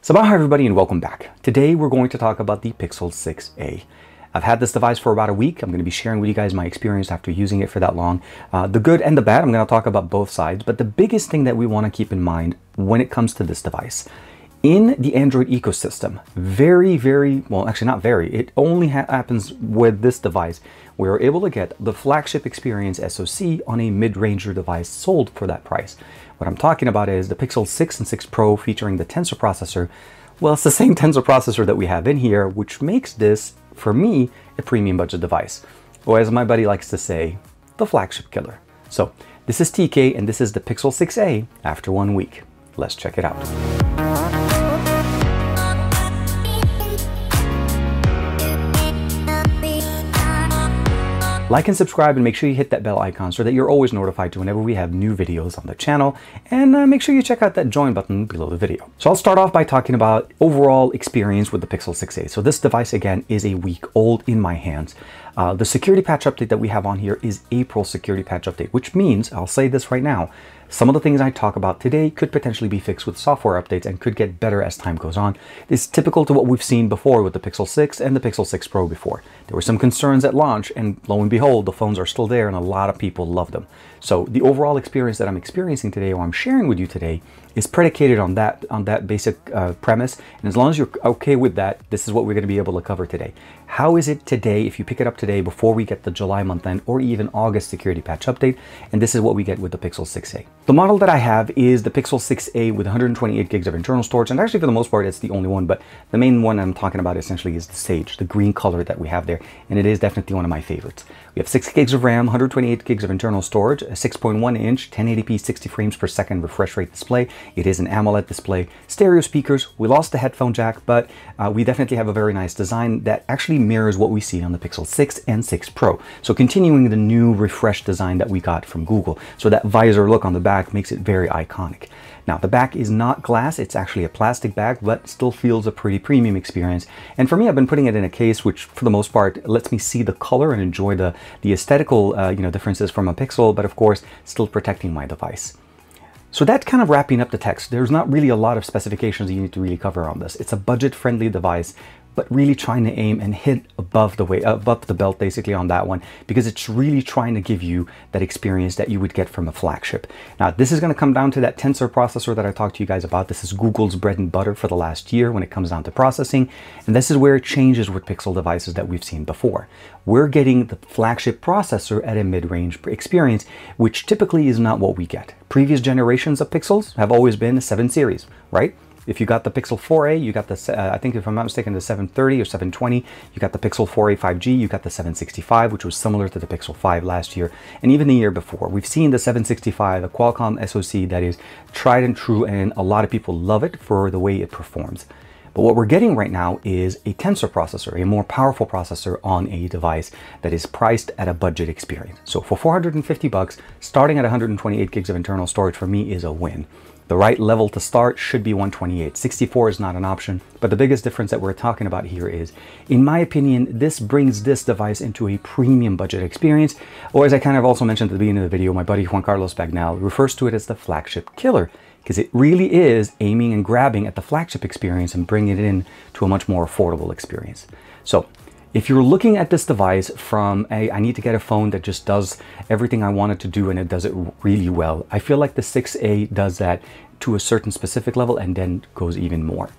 Sabah everybody and welcome back. Today we're going to talk about the Pixel 6a. I've had this device for about a week. I'm going to be sharing with you guys my experience after using it for that long. The good and the bad, I'm going to talk about both sides, but the biggest thing that we want to keep in mind when it comes to this device, in the Android ecosystem, well, actually not very, it only happens with this device. We're able to get the flagship experience SoC on a mid-ranger device sold for that price. What I'm talking about is the Pixel 6 and 6 Pro featuring the Tensor processor. Well, it's the same Tensor processor that we have in here, which makes this, for me, a premium budget device. Or as my buddy likes to say, the flagship killer. So this is TK and this is the Pixel 6a after 1 week. Let's check it out. Like and subscribe and make sure you hit that bell icon so that you're always notified to whenever we have new videos on the channel, and make sure you check out that join button below the video. So I'll start off by talking about overall experience with the Pixel 6a. So this device again is a week old in my hands. The security patch update that we have on here is April security patch update, which means, I'll say this right now, some of the things I talk about today could potentially be fixed with software updates and could get better as time goes on. It's typical to what we've seen before with the Pixel 6 and the Pixel 6 Pro before. There were some concerns at launch, and lo and behold, the phones are still there and a lot of people love them. So the overall experience that I'm experiencing today, or I'm sharing with you today, is predicated on that basic premise. And as long as you're okay with that, this is what we're going to be able to cover today. How is it today if you pick it up today before we get the July month end or even August security patch update? And this is what we get with the Pixel 6a. The model that I have is the Pixel 6a with 128 gigs of internal storage, and actually for the most part it's the only one, but the main one I'm talking about essentially is the Sage, the green color that we have there, and it is definitely one of my favorites. We have 6 gigs of RAM, 128 gigs of internal storage, a 6.1 inch 1080p 60 frames per second refresh rate display. It is an AMOLED display, stereo speakers. We lost the headphone jack, but we definitely have a very nice design that actually mirrors what we see on the Pixel 6 and 6 Pro. So continuing the new refreshed design that we got from Google. So that visor look on the back makes it very iconic. Now the back is not glass, it's actually a plastic bag, but still feels a pretty premium experience. And for me, I've been putting it in a case which for the most part lets me see the color and enjoy the aesthetical differences from a Pixel, but of course still protecting my device. So that's kind of wrapping up the text. There's not really a lot of specifications you need to really cover on this. It's a budget-friendly device, but really trying to aim and hit above the belt basically on that one, because it's really trying to give you that experience that you would get from a flagship. Now this is going to come down to that Tensor processor that I talked to you guys about. This is Google's bread and butter for the last year when it comes down to processing, and this is where it changes with Pixel devices that we've seen before. We're getting the flagship processor at a mid-range experience, which typically is not what we get. Previous generations of Pixels have always been a 7 series, right? If you got the Pixel 4a, you got the, I think if I'm not mistaken, the 730 or 720, you got the Pixel 4a 5G, you got the 765, which was similar to the Pixel 5 last year, and even the year before. We've seen the 765, a Qualcomm SoC that is tried and true, and a lot of people love it for the way it performs. But what we're getting right now is a Tensor processor, a more powerful processor on a device that is priced at a budget experience. So for 450 bucks, starting at 128 gigs of internal storage for me is a win. The right level to start should be 128. 64 is not an option, but the biggest difference that we're talking about here is, in my opinion, this brings this device into a premium budget experience, or as I kind of also mentioned at the beginning of the video, my buddy Juan Bagnell refers to it as the flagship killer, because it really is aiming and grabbing at the flagship experience and bringing it in to a much more affordable experience. So if you're looking at this device from I need to get a phone that just does everything I want it to do and it does it really well, I feel like the 6a does that to a certain specific level and then goes even more.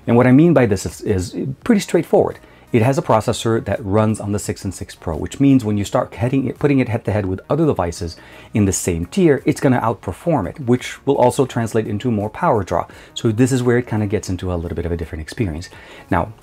And what I mean by this is pretty straightforward. It has a processor that runs on the 6 and 6 Pro, which means when you start putting it head-to-head with other devices in the same tier, it's going to outperform it, which will also translate into more power draw. So this is where it kind of gets into a little bit of a different experience. Now,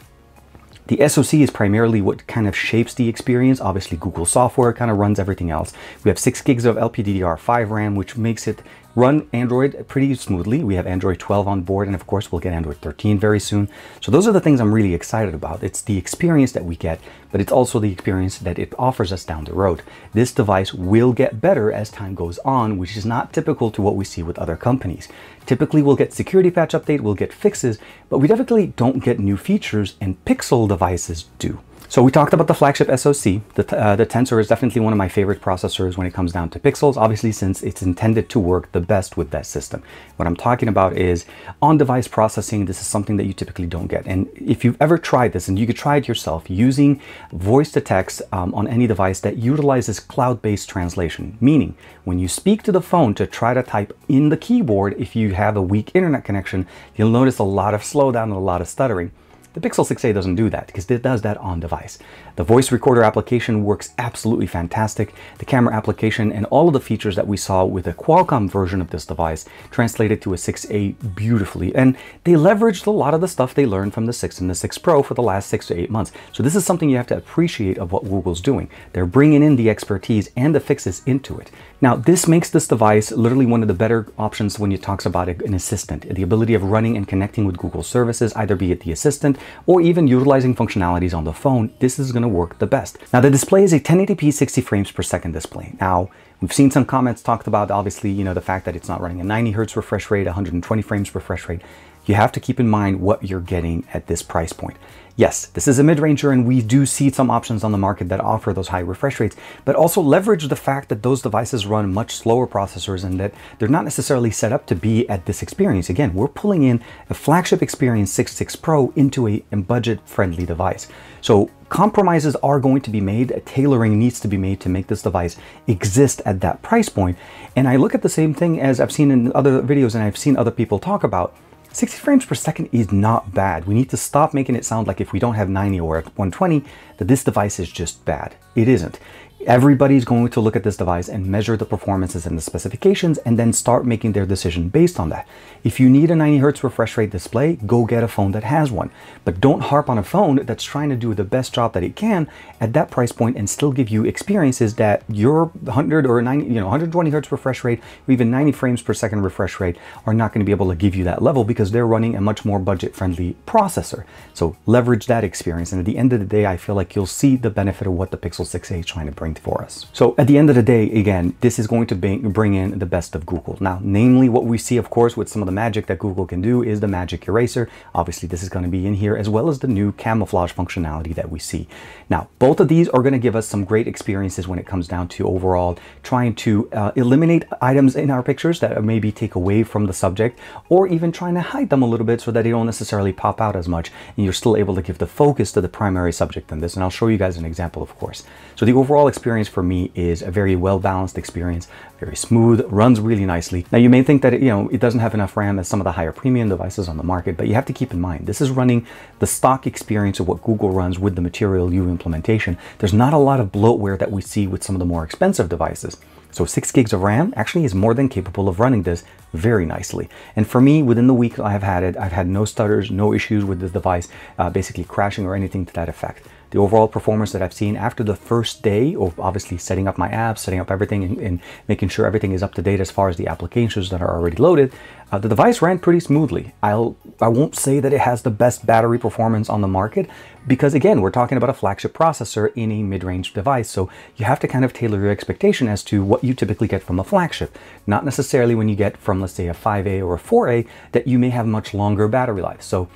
the SoC is primarily what kind of shapes the experience. Obviously, Google software kind of runs everything else. We have 6 gigs of LPDDR5 RAM, which makes it run Android pretty smoothly. We have Android 12 on board, and of course we'll get Android 13 very soon. So those are the things I'm really excited about. It's the experience that we get, but it's also the experience that it offers us down the road. This device will get better as time goes on, which is not typical to what we see with other companies. Typically we'll get security patch update, we'll get fixes, but we definitely don't get new features, and Pixel devices do. So we talked about the flagship SoC. The Tensor is definitely one of my favorite processors when it comes down to pixels, obviously, since it's intended to work the best with that system. What I'm talking about is on-device processing. This is something that you typically don't get. And if you've ever tried this, and you could try it yourself, using voice to text on any device that utilizes cloud-based translation, meaning when you speak to the phone to try to type in the keyboard, if you have a weak internet connection, you'll notice a lot of slowdown and a lot of stuttering. The Pixel 6a doesn't do that because it does that on device. The voice recorder application works absolutely fantastic. The camera application and all of the features that we saw with the Qualcomm version of this device translated to a 6a beautifully. And they leveraged a lot of the stuff they learned from the 6 and the 6 Pro for the last 6 to 8 months. So this is something you have to appreciate of what Google's doing. They're bringing in the expertise and the fixes into it. Now, this makes this device literally one of the better options when it talks about an assistant, the ability of running and connecting with Google services, either be it the assistant or even utilizing functionalities on the phone. This is going to work the best. Now, the display is a 1080p 60 frames per second display. Now, we've seen some comments talked about, obviously, the fact that it's not running a 90 hertz refresh rate, 120 frames refresh rate. You have to keep in mind what you're getting at this price point. Yes, this is a mid-ranger, and we do see some options on the market that offer those high refresh rates, but also leverage the fact that those devices run much slower processors and that they're not necessarily set up to be at this experience. Again, we're pulling in a flagship experience 6 Pro into a budget-friendly device. So compromises are going to be made, tailoring needs to be made to make this device exist at that price point. And I look at the same thing as I've seen in other videos and I've seen other people talk about. 60 frames per second is not bad. We need to stop making it sound like if we don't have 90 or 120, that this device is just bad. It isn't. Everybody's going to look at this device and measure the performances and the specifications and then start making their decision based on that. If you need a 90 hertz refresh rate display, go get a phone that has one. But don't harp on a phone that's trying to do the best job that it can at that price point and still give you experiences that your 100 or 90, 120 hertz refresh rate or even 90 frames per second refresh rate are not going to be able to give you that level because they're running a much more budget-friendly processor. So leverage that experience. And at the end of the day, I feel like you'll see the benefit of what the Pixel 6a is trying to bring for us. So at the end of the day, again, this is going to bring in the best of Google. Now, namely what we see, of course, with some of the magic that Google can do is the magic eraser. Obviously, this is going to be in here, as well as the new camouflage functionality that we see. Now, both of these are going to give us some great experiences when it comes down to overall trying to eliminate items in our pictures that maybe take away from the subject, or even trying to hide them a little bit so that they don't necessarily pop out as much, and you're still able to give the focus to the primary subject in this. And I'll show you guys an example, of course. So the overall experience for me is a very well-balanced experience, very smooth, runs really nicely. Now, you may think that it doesn't have enough RAM as some of the higher premium devices on the market, but you have to keep in mind, this is running the stock experience of what Google runs with the Material U implementation. There's not a lot of bloatware that we see with some of the more expensive devices. So 6 gigs of RAM actually is more than capable of running this very nicely. And for me, within the week I have had it, I've had no stutters, no issues with this device, basically crashing or anything to that effect. The overall performance that I've seen after the first day of obviously setting up my apps, setting up everything and making sure everything is up to date as far as the applications that are already loaded, the device ran pretty smoothly. I won't say that it has the best battery performance on the market because, again, we're talking about a flagship processor in a mid-range device. So you have to kind of tailor your expectation as to what you typically get from a flagship. Not necessarily when you get from, let's say, a 5A or a 4A, that you may have much longer battery life. So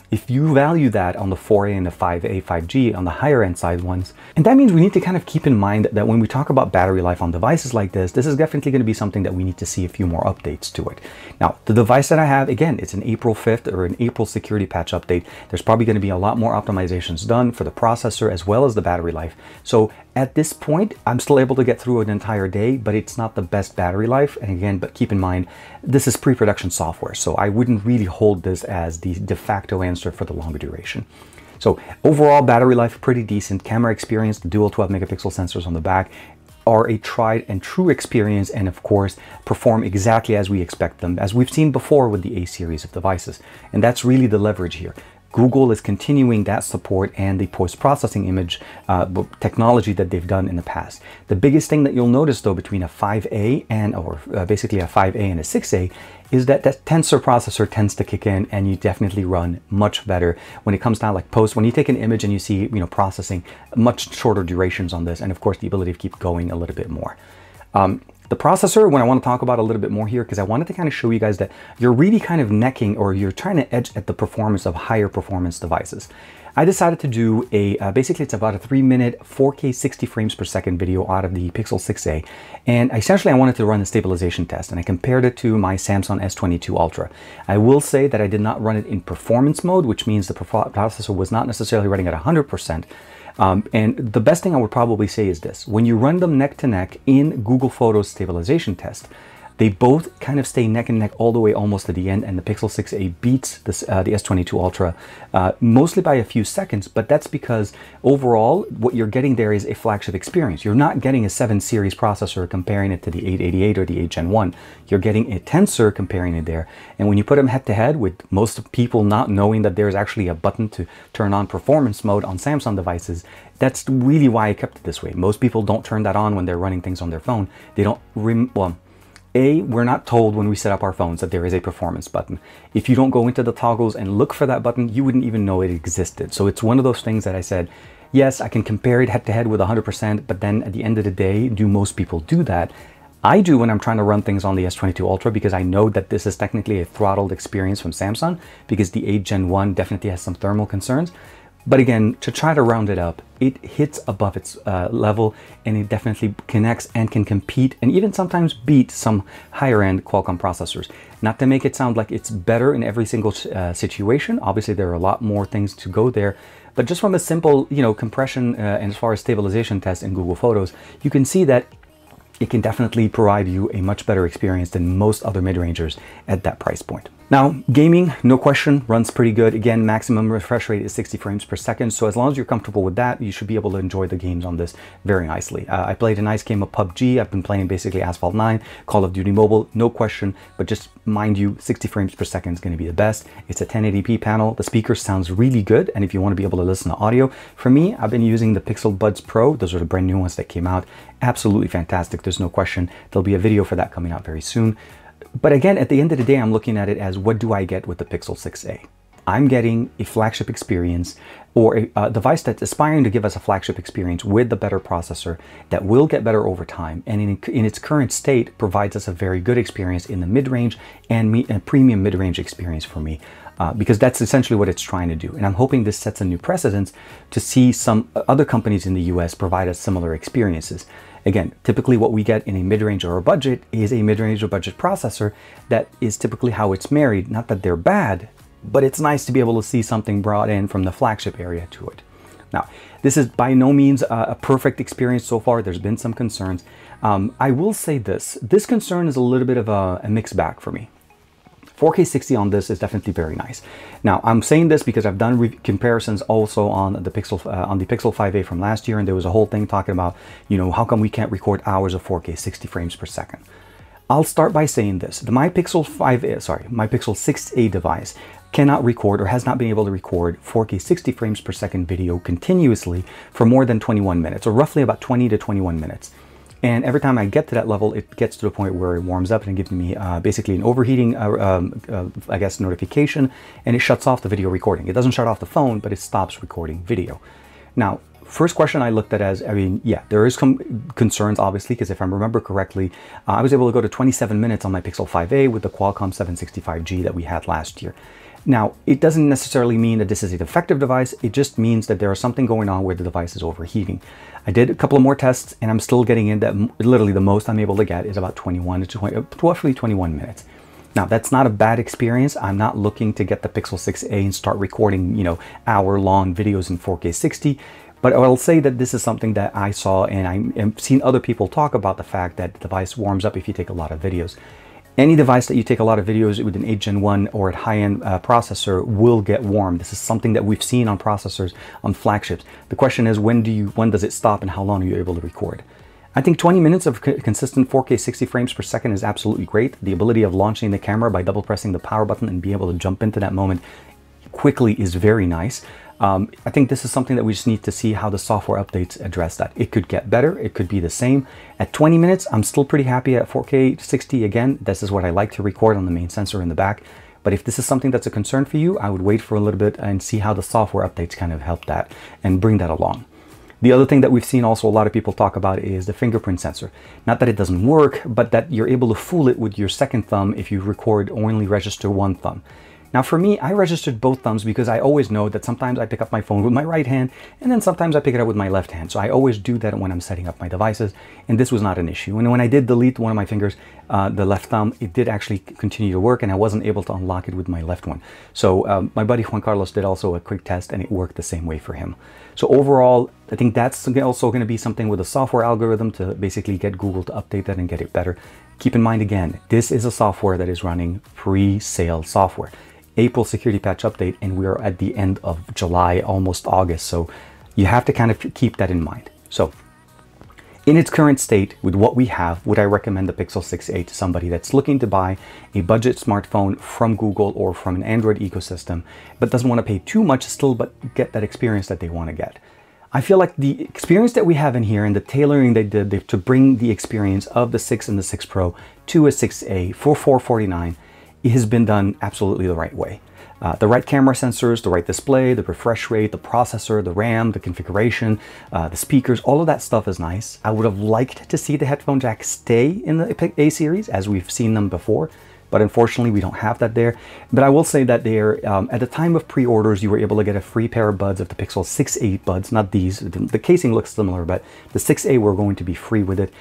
if you value that on the 4A and the 5A, 5G, on the higher end side ones, and that means we need to kind of keep in mind that when we talk about battery life on devices like this is definitely going to be something that we need to see a few more updates to it. Now, the device that I have, again, it's an April 5th or an April security patch update. There's probably going to be a lot more optimizations done for the processor as well as the battery life. So at this point, I'm still able to get through an entire day, but it's not the best battery life. And again, but keep in mind, this is pre-production software, so I wouldn't really hold this as the de facto answer for the longer duration. So overall battery life, pretty decent. Camera experience, the dual 12 megapixel sensors on the back are a tried and true experience, and of course perform exactly as we expect them, as we've seen before with the A series of devices. And that's really the leverage here. Google is continuing that support and the post-processing image technology that they've done in the past. The biggest thing that you'll notice though between a 5A and basically a 5A and a 6A is that that tensor processor tends to kick in, and you definitely run much better when it comes down like when you take an image and you see processing much shorter durations on this, and of course the ability to keep going a little bit more. The processor, when I want to talk about a little bit more here, because I wanted to kind of show you guys that you're really kind of necking, or you're trying to edge at the performance of higher performance devices. I decided to do a, basically it's about a 3-minute 4K 60 frames per second video out of the Pixel 6a. And essentially I wanted to run the stabilization test, and I compared it to my Samsung S22 Ultra. I will say that I did not run it in performance mode, which means the processor was not necessarily running at 100%. And the best thing I would probably say is this: when you run them neck to neck in Google Photos stabilization test, they both kind of stay neck and neck all the way almost to the end, and the Pixel 6a beats the S22 Ultra mostly by a few seconds, but that's because overall what you're getting there is a flagship experience. You're not getting a 7 series processor comparing it to the 888 or the 8 Gen 1. You're getting a Tensor comparing it there, and when you put them head to head, with most people not knowing that there's actually a button to turn on performance mode on Samsung devices, that's really why I kept it this way. Most people don't turn that on when they're running things on their phone. They don't, we're not told when we set up our phones that there is a performance button. If you don't go into the toggles and look for that button, you wouldn't even know it existed. So it's one of those things that I said, yes, I can compare it head to head with 100%, but then at the end of the day, do most people do that? I do when I'm trying to run things on the S22 Ultra, because I know that this is technically a throttled experience from Samsung, because the 8 Gen 1 definitely has some thermal concerns. But again, to try to round it up, it hits above its level, and it definitely connects and can compete and even sometimes beat some higher end Qualcomm processors. Not to make it sound like it's better in every single situation. Obviously, there are a lot more things to go there, but just from a simple, compression and as far as stabilization test in Google Photos, you can see that it can definitely provide you a much better experience than most other mid-rangers at that price point. Now, gaming, no question, runs pretty good. Again, maximum refresh rate is 60 frames per second. So as long as you're comfortable with that, you should be able to enjoy the games on this very nicely. I played a nice game of PUBG. I've been playing basically Asphalt 9, Call of Duty Mobile, no question. But just mind you, 60 frames per second is going to be the best. It's a 1080p panel. The speaker sounds really good. And if you want to be able to listen to audio, for me, I've been using the Pixel Buds Pro. Those are the brand new ones that came out. Absolutely fantastic. There's no question. There'll be a video for that coming out very soon. But again, at the end of the day, I'm looking at it as, what do I get with the Pixel 6a? I'm getting a flagship experience, or a device that's aspiring to give us a flagship experience with the better processor that will get better over time, and in its current state provides us a very good experience in the mid-range and a premium mid-range experience for me. Because that's essentially what it's trying to do. And I'm hoping this sets a new precedence to see some other companies in the US provide us similar experiences. Again, typically what we get in a mid-range or a budget is a mid-range or budget processor. That is typically how it's married. Not that they're bad, but it's nice to be able to see something brought in from the flagship area to it. Now, this is by no means a perfect experience so far. There's been some concerns. I will say this concern is a little bit of a mixed bag for me. 4K 60 on this is definitely very nice. Now, I'm saying this because I've done comparisons also on the Pixel 5a from last year, and there was a whole thing talking about, how come we can't record hours of 4K 60 frames per second? I'll start by saying this: my Pixel 6a device cannot record, or has not been able to record, 4K 60 frames per second video continuously for more than 21 minutes, or roughly about 20 to 21 minutes. And every time I get to that level, it gets to the point where it warms up and it gives me basically an overheating, I guess, notification, and it shuts off the video recording. It doesn't shut off the phone, but it stops recording video. Now, first question I looked at as, yeah, there is some concerns, obviously, because if I remember correctly, I was able to go to 27 minutes on my Pixel 5a with the Qualcomm 765G that we had last year. Now, it doesn't necessarily mean that this is a defective device. It just means that there is something going on where the device is overheating. I did a couple of more tests, and I'm still getting in that literally the most I'm able to get is about 21 to roughly 21 minutes. Now, that's not a bad experience. I'm not looking to get the Pixel 6a and start recording, hour-long videos in 4K 60. But I'll say that this is something that I saw, and I've seen other people talk about the fact that the device warms up if you take a lot of videos. Any device that you take a lot of videos with an 8 Gen 1 or a high-end processor will get warm. This is something that we've seen on processors, on flagships. The question is, when does it stop, and how long are you able to record? I think 20 minutes of consistent 4K 60 frames per second is absolutely great. The ability of launching the camera by double pressing the power button and be able to jump into that moment quickly is very nice. I think this is something that we just need to see how the software updates address that. It could get better, it could be the same. At 20 minutes, I'm still pretty happy at 4K 60. Again, this is what I like to record on the main sensor in the back. But if this is something that's a concern for you, I would wait for a little bit and see how the software updates kind of help that and bring that along. The other thing that we've seen also a lot of people talk about is the fingerprint sensor. Not that it doesn't work, but that you're able to fool it with your second thumb if you record only register one thumb. Now for me, I registered both thumbs because I always know that sometimes I pick up my phone with my right hand and then sometimes I pick it up with my left hand. So I always do that when I'm setting up my devices, and this was not an issue. And when I did delete one of my fingers, the left thumb, it did actually continue to work, and I wasn't able to unlock it with my left one. So my buddy Juan Carlos did also a quick test and it worked the same way for him. So overall, I think that's also going to be something with a software algorithm to basically get Google to update that and get it better. Keep in mind again, this is a software that is running pre-sale software. April security patch update, and we're at the end of July, almost August. So you have to kind of keep that in mind. So in its current state, with what we have, would I recommend the Pixel 6a to somebody that's looking to buy a budget smartphone from Google or from an Android ecosystem, but doesn't want to pay too much still, but get that experience that they want to get? I feel like the experience that we have in here and the tailoring they did to bring the experience of the 6 and the 6 Pro to a 6a for $449 has been done absolutely the right way. The right camera sensors, the right display, the refresh rate, the processor, the RAM, the configuration, the speakers, all of that stuff is nice. I would have liked to see the headphone jack stay in the A series as we've seen them before, but unfortunately we don't have that there. But I will say that they're, at the time of pre-orders, you were able to get a free pair of buds of the Pixel 6a buds, not these. The casing looks similar, but the 6a were going to be free with it.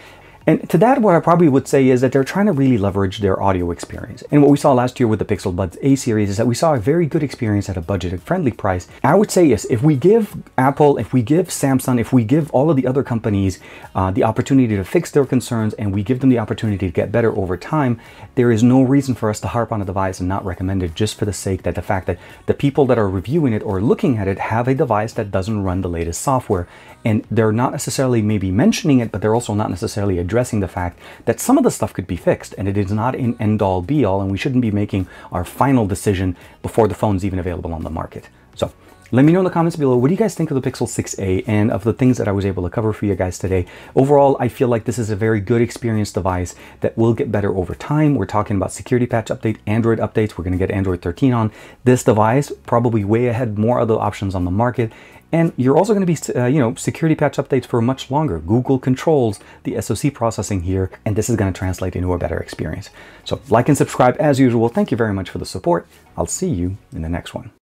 And to that, what I probably would say is that they're trying to really leverage their audio experience. And what we saw last year with the Pixel Buds A series is that we saw a very good experience at a budget-friendly price. I would say yes, if we give Apple, if we give Samsung, if we give all of the other companies the opportunity to fix their concerns and we give them the opportunity to get better over time, there is no reason for us to harp on a device and not recommend it just for the sake that the fact that the people that are reviewing it or looking at it have a device that doesn't run the latest software. And they're not necessarily maybe mentioning it, but they're also not necessarily addressing the fact that some of the stuff could be fixed, and it is not an end-all be-all, and we shouldn't be making our final decision before the phone's even available on the market. So let me know in the comments below, what do you guys think of the Pixel 6a and of the things that I was able to cover for you guys today? Overall, I feel like this is a very good experience device that will get better over time. We're talking about security patch update, Android updates. We're going to get Android 13 on this device, probably way ahead, more other options on the market. And you're also going to be, security patch updates for much longer. Google controls the SoC processing here, and this is going to translate into a better experience. So like and subscribe as usual. Thank you very much for the support. I'll see you in the next one.